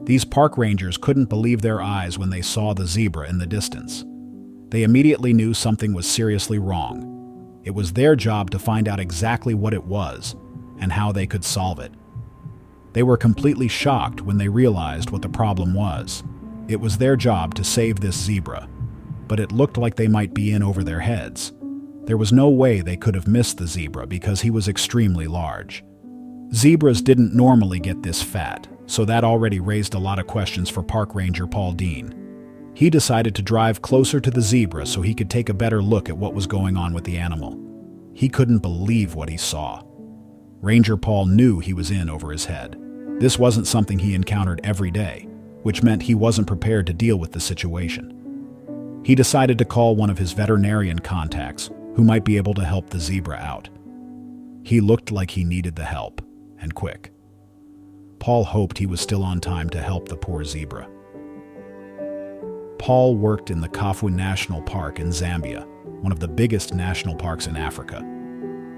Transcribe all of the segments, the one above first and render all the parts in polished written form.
These park rangers couldn't believe their eyes when they saw the zebra in the distance. They immediately knew something was seriously wrong. It was their job to find out exactly what it was and how they could solve it. They were completely shocked when they realized what the problem was. It was their job to save this zebra, but it looked like they might be in over their heads. There was no way they could have missed the zebra because he was extremely large. Zebras didn't normally get this fat, so that already raised a lot of questions for Park Ranger Paul Deen. He decided to drive closer to the zebra so he could take a better look at what was going on with the animal. He couldn't believe what he saw. Ranger Paul knew he was in over his head. This wasn't something he encountered every day, which meant he wasn't prepared to deal with the situation. He decided to call one of his veterinarian contacts who might be able to help the zebra out. He looked like he needed the help, and quick. Paul hoped he was still on time to help the poor zebra. Paul worked in the Kafue National Park in Zambia, one of the biggest national parks in Africa.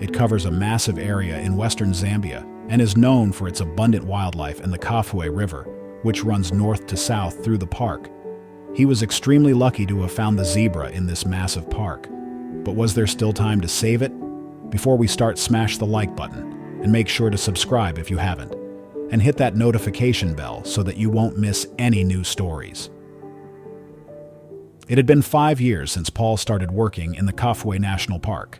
It covers a massive area in western Zambia and is known for its abundant wildlife and the Kafue River, which runs north to south through the park. He was extremely lucky to have found the zebra in this massive park. But was there still time to save it? Before we start, smash the like button and make sure to subscribe if you haven't, and hit that notification bell so that you won't miss any new stories. It had been 5 years since Paul started working in the Kafue National Park.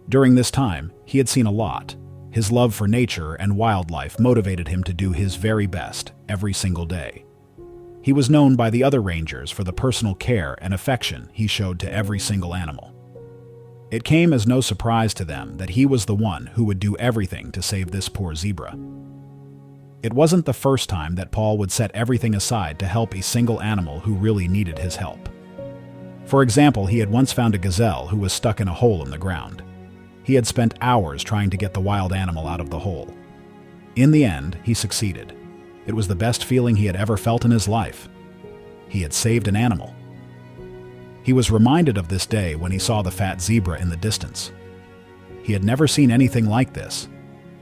During this time, he had seen a lot. His love for nature and wildlife motivated him to do his very best every single day. He was known by the other rangers for the personal care and affection he showed to every single animal. It came as no surprise to them that he was the one who would do everything to save this poor zebra. It wasn't the first time that Paul would set everything aside to help a single animal who really needed his help. For example, he had once found a gazelle who was stuck in a hole in the ground. He had spent hours trying to get the wild animal out of the hole. In the end, he succeeded. It was the best feeling he had ever felt in his life. He had saved an animal. He was reminded of this day when he saw the fat zebra in the distance. He had never seen anything like this.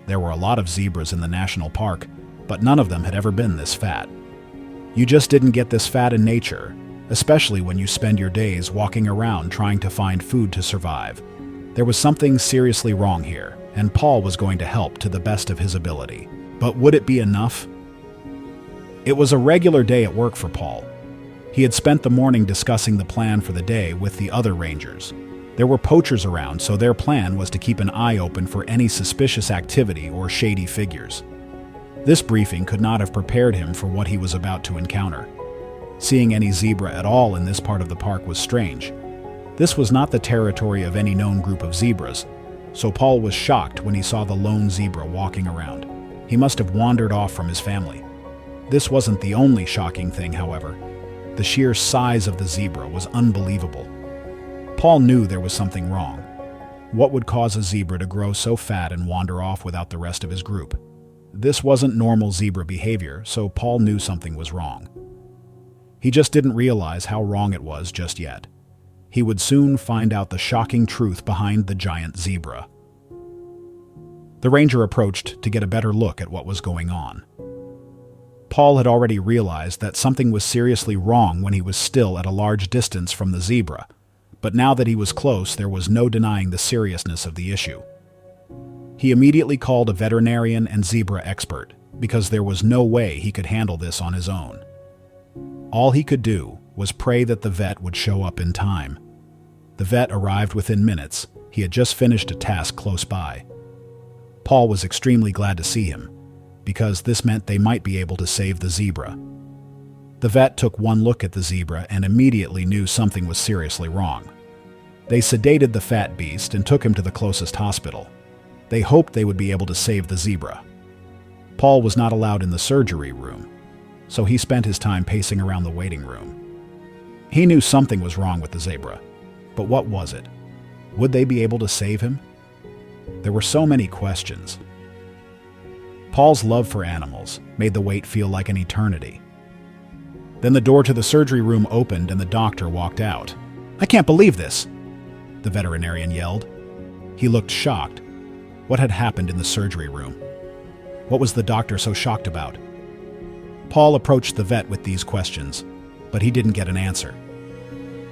There were a lot of zebras in the national park, but none of them had ever been this fat. You just didn't get this fat in nature, especially when you spend your days walking around trying to find food to survive. There was something seriously wrong here, and Paul was going to help to the best of his ability. But would it be enough? It was a regular day at work for Paul. He had spent the morning discussing the plan for the day with the other rangers. There were poachers around, so their plan was to keep an eye open for any suspicious activity or shady figures. This briefing could not have prepared him for what he was about to encounter. Seeing any zebra at all in this part of the park was strange. This was not the territory of any known group of zebras, so Paul was shocked when he saw the lone zebra walking around. He must have wandered off from his family. This wasn't the only shocking thing, however. The sheer size of the zebra was unbelievable. Paul knew there was something wrong. What would cause a zebra to grow so fat and wander off without the rest of his group? This wasn't normal zebra behavior, so Paul knew something was wrong. He just didn't realize how wrong it was just yet. He would soon find out the shocking truth behind the giant zebra. The ranger approached to get a better look at what was going on. Paul had already realized that something was seriously wrong when he was still at a large distance from the zebra, but now that he was close, there was no denying the seriousness of the issue. He immediately called a veterinarian and zebra expert, because there was no way he could handle this on his own. All he could do was pray that the vet would show up in time. The vet arrived within minutes. He had just finished a task close by. Paul was extremely glad to see him, because this meant they might be able to save the zebra. The vet took one look at the zebra and immediately knew something was seriously wrong. They sedated the fat beast and took him to the closest hospital. They hoped they would be able to save the zebra. Paul was not allowed in the surgery room, so he spent his time pacing around the waiting room. He knew something was wrong with the zebra, but what was it? Would they be able to save him? There were so many questions. Paul's love for animals made the wait feel like an eternity. Then the door to the surgery room opened and the doctor walked out. "I can't believe this!" the veterinarian yelled. He looked shocked. What had happened in the surgery room? What was the doctor so shocked about? Paul approached the vet with these questions, but he didn't get an answer.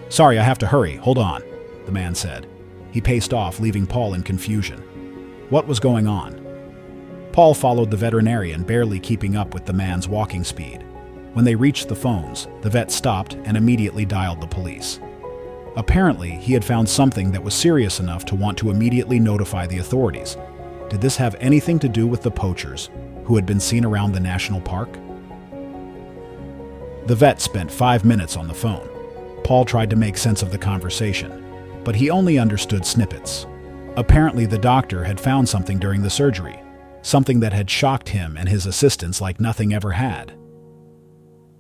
"Sorry, I have to hurry. Hold on," the man said. He paced off, leaving Paul in confusion. What was going on? Paul followed the veterinarian, barely keeping up with the man's walking speed. When they reached the phones, the vet stopped and immediately dialed the police. Apparently, he had found something that was serious enough to want to immediately notify the authorities. Did this have anything to do with the poachers who had been seen around the national park? The vet spent 5 minutes on the phone. Paul tried to make sense of the conversation, but he only understood snippets. Apparently, the doctor had found something during the surgery, something that had shocked him and his assistants like nothing ever had.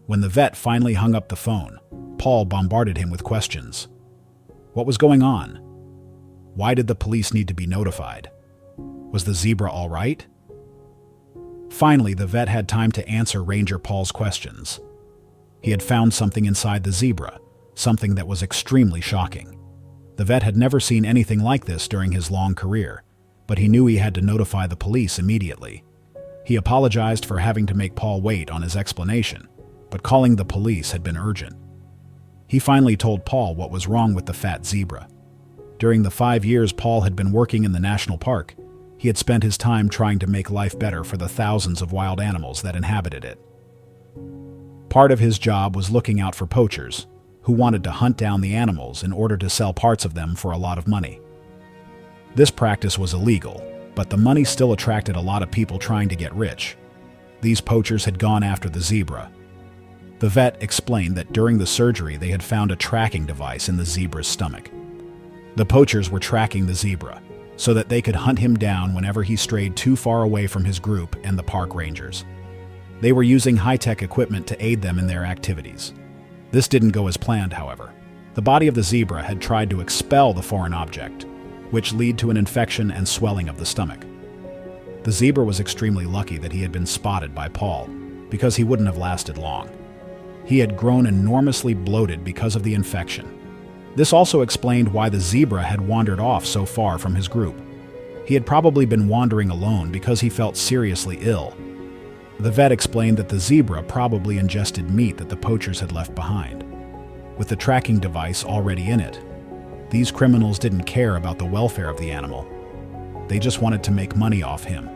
When the vet finally hung up the phone, Paul bombarded him with questions. What was going on? Why did the police need to be notified? Was the zebra all right? Finally, the vet had time to answer Ranger Paul's questions. He had found something inside the zebra, something that was extremely shocking. The vet had never seen anything like this during his long career, but he knew he had to notify the police immediately. He apologized for having to make Paul wait on his explanation, but calling the police had been urgent. He finally told Paul what was wrong with the fat zebra. During the 5 years Paul had been working in the national park, he had spent his time trying to make life better for the thousands of wild animals that inhabited it. Part of his job was looking out for poachers, who wanted to hunt down the animals in order to sell parts of them for a lot of money. This practice was illegal, but the money still attracted a lot of people trying to get rich. These poachers had gone after the zebra. The vet explained that during the surgery they had found a tracking device in the zebra's stomach. The poachers were tracking the zebra so that they could hunt him down whenever he strayed too far away from his group and the park rangers. They were using high-tech equipment to aid them in their activities. This didn't go as planned, however. The body of the zebra had tried to expel the foreign object, which led to an infection and swelling of the stomach. The zebra was extremely lucky that he had been spotted by Paul, because he wouldn't have lasted long. He had grown enormously bloated because of the infection. This also explained why the zebra had wandered off so far from his group. He had probably been wandering alone because he felt seriously ill. The vet explained that the zebra probably ingested meat that the poachers had left behind. With the tracking device already in it, these criminals didn't care about the welfare of the animal. They just wanted to make money off him.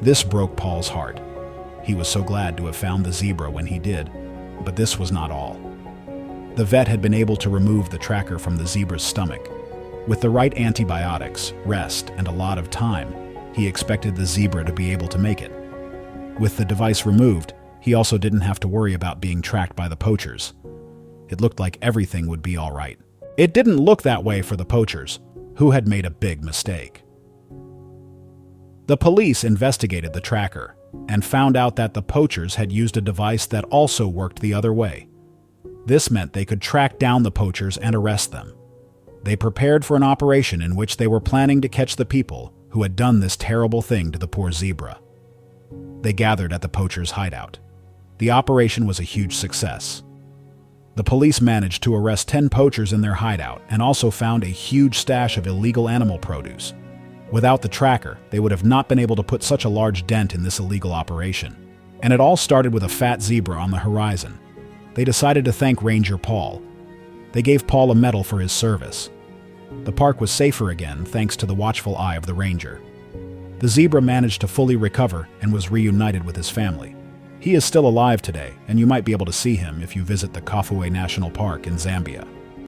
This broke Paul's heart. He was so glad to have found the zebra when he did, but this was not all. The vet had been able to remove the tracker from the zebra's stomach. With the right antibiotics, rest, and a lot of time, he expected the zebra to be able to make it. With the device removed, he also didn't have to worry about being tracked by the poachers. It looked like everything would be all right. It didn't look that way for the poachers, who had made a big mistake. The police investigated the tracker and found out that the poachers had used a device that also worked the other way. This meant they could track down the poachers and arrest them. They prepared for an operation in which they were planning to catch the people who had done this terrible thing to the poor zebra. They gathered at the poachers' hideout. The operation was a huge success. The police managed to arrest 10 poachers in their hideout and also found a huge stash of illegal animal produce. Without the tracker, they would have not been able to put such a large dent in this illegal operation. And it all started with a fat zebra on the horizon. They decided to thank Ranger Paul. They gave Paul a medal for his service. The park was safer again thanks to the watchful eye of the ranger. The zebra managed to fully recover and was reunited with his family. He is still alive today, and you might be able to see him if you visit the Kafue National Park in Zambia.